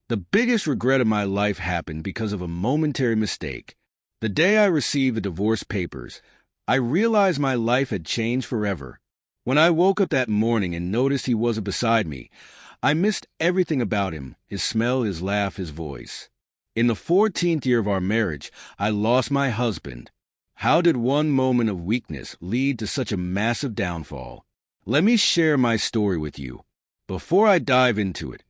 The biggest regret of my life happened because of a momentary mistake. The day I received the divorce papers, I realized my life had changed forever. When I woke up that morning and noticed he wasn't beside me, I missed everything about him, his smell, his laugh, his voice. In the 14th year of our marriage, I lost my husband. How did one moment of weakness lead to such a massive downfall? Let me share my story with you. Before I dive into it,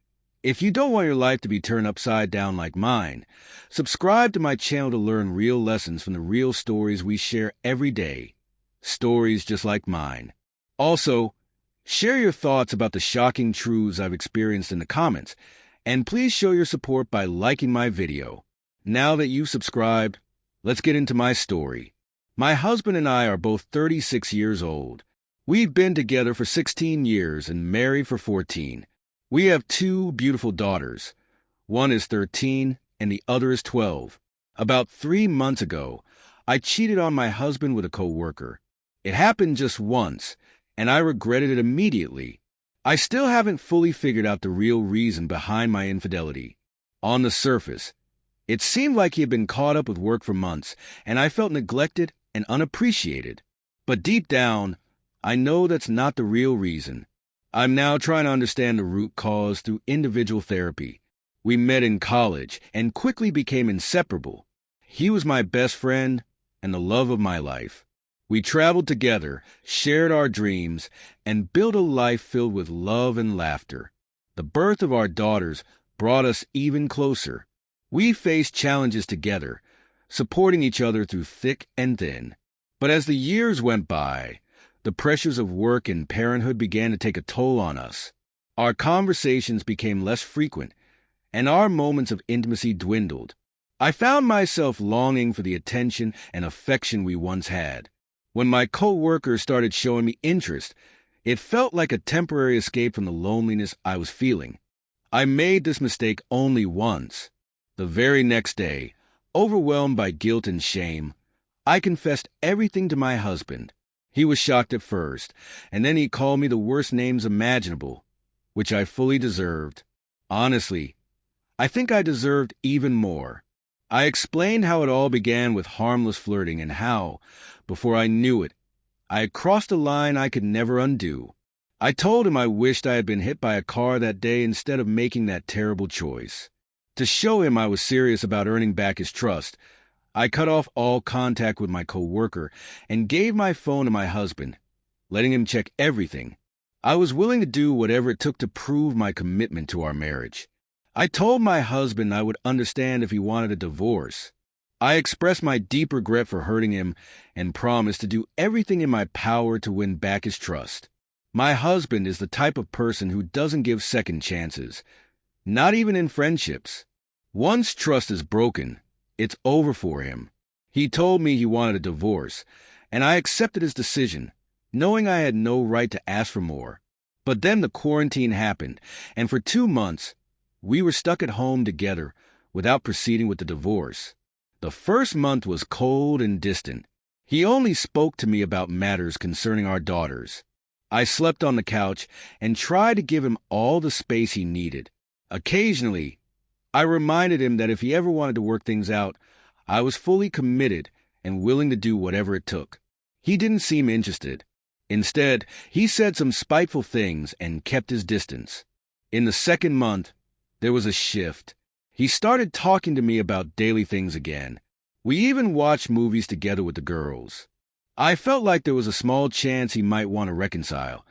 if you don't want your life to be turned upside down like mine, subscribe to my channel to learn real lessons from the real stories we share every day. Stories just like mine. Also, share your thoughts about the shocking truths I've experienced in the comments, and please show your support by liking my video. Now that you've subscribed, let's get into my story. My husband and I are both 36 years old. We've been together for 16 years and married for 14. We have two beautiful daughters. One is 13 and the other is 12. About 3 months ago, I cheated on my husband with a coworker. It happened just once, and I regretted it immediately. I still haven't fully figured out the real reason behind my infidelity. On the surface, it seemed like he had been caught up with work for months, and I felt neglected and unappreciated. But deep down, I know that's not the real reason. I'm now trying to understand the root cause through individual therapy. We met in college and quickly became inseparable. He was my best friend and the love of my life. We traveled together, shared our dreams, and built a life filled with love and laughter. The birth of our daughters brought us even closer. We faced challenges together, supporting each other through thick and thin. But as the years went by, the pressures of work and parenthood began to take a toll on us. Our conversations became less frequent, and our moments of intimacy dwindled. I found myself longing for the attention and affection we once had. When my co-workers started showing me interest, it felt like a temporary escape from the loneliness I was feeling. I made this mistake only once. The very next day, overwhelmed by guilt and shame, I confessed everything to my husband. He was shocked at first, and then he called me the worst names imaginable, which I fully deserved. Honestly, I think I deserved even more. I explained how it all began with harmless flirting and how, before I knew it, I had crossed a line I could never undo. I told him I wished I had been hit by a car that day instead of making that terrible choice. To show him I was serious about earning back his trust, I cut off all contact with my coworker and gave my phone to my husband, letting him check everything. I was willing to do whatever it took to prove my commitment to our marriage. I told my husband I would understand if he wanted a divorce. I expressed my deep regret for hurting him and promised to do everything in my power to win back his trust. My husband is the type of person who doesn't give second chances, not even in friendships. Once trust is broken, it's over for him. He told me he wanted a divorce, and I accepted his decision, knowing I had no right to ask for more. But then the quarantine happened, and for 2 months, we were stuck at home together without proceeding with the divorce. The first month was cold and distant. He only spoke to me about matters concerning our daughters. I slept on the couch and tried to give him all the space he needed. Occasionally, I reminded him that if he ever wanted to work things out, I was fully committed and willing to do whatever it took. He didn't seem interested. Instead, he said some spiteful things and kept his distance. In the second month, there was a shift. He started talking to me about daily things again. We even watched movies together with the girls. I felt like there was a small chance he might want to reconcile,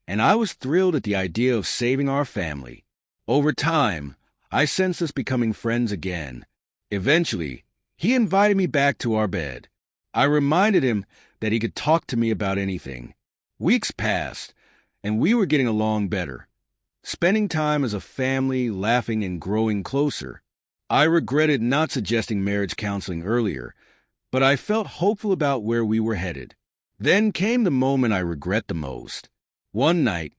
and I was thrilled at the idea of saving our family. Over time, I sensed us becoming friends again. Eventually, he invited me back to our bed. I reminded him that he could talk to me about anything. Weeks passed, and we were getting along better, spending time as a family, laughing and growing closer. I regretted not suggesting marriage counseling earlier, but I felt hopeful about where we were headed. Then came the moment I regret the most. One night,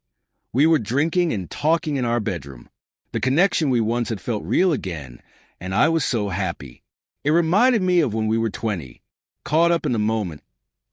we were drinking and talking in our bedroom. The connection we once had felt real again, and I was so happy. It reminded me of when we were 20. Caught up in the moment,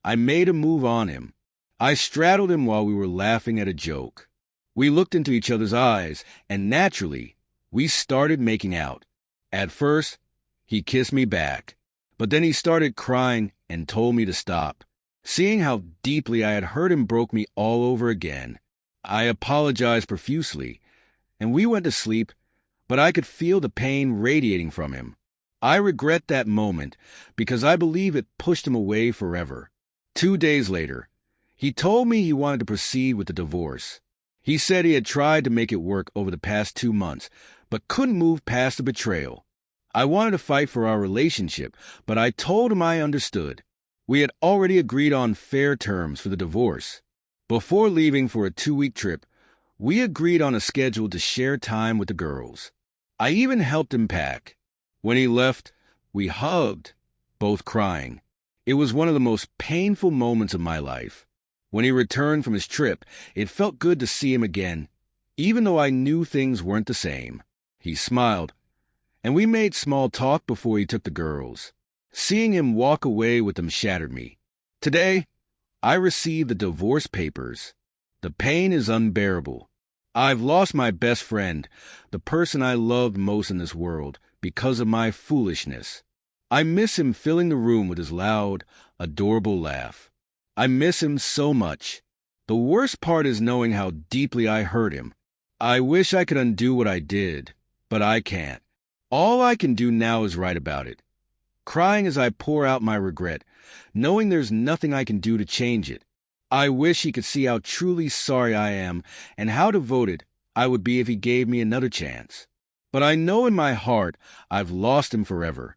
I made a move on him. I straddled him while we were laughing at a joke. We looked into each other's eyes, and naturally, We started making out. At first, he kissed me back, but then he started crying and told me to stop. Seeing how deeply I had hurt him broke me all over again. I apologized profusely, and we went to sleep, but I could feel the pain radiating from him. I regret that moment because I believe it pushed him away forever. 2 days later, he told me he wanted to proceed with the divorce. He said he had tried to make it work over the past 2 months, but couldn't move past the betrayal. I wanted to fight for our relationship, but I told him I understood. We had already agreed on fair terms for the divorce. Before leaving for a 2-week trip, we agreed on a schedule to share time with the girls. I even helped him pack. When he left, we hugged, both crying. It was one of the most painful moments of my life. When he returned from his trip, it felt good to see him again, even though I knew things weren't the same. He smiled, and we made small talk before he took the girls. Seeing him walk away with them shattered me. Today, I received the divorce papers. The pain is unbearable. I've lost my best friend, the person I loved most in this world, because of my foolishness. I miss him filling the room with his loud, adorable laugh. I miss him so much. The worst part is knowing how deeply I hurt him. I wish I could undo what I did, but I can't. All I can do now is write about it, crying as I pour out my regret, knowing there's nothing I can do to change it. I wish he could see how truly sorry I am and how devoted I would be if he gave me another chance. But I know in my heart I've lost him forever.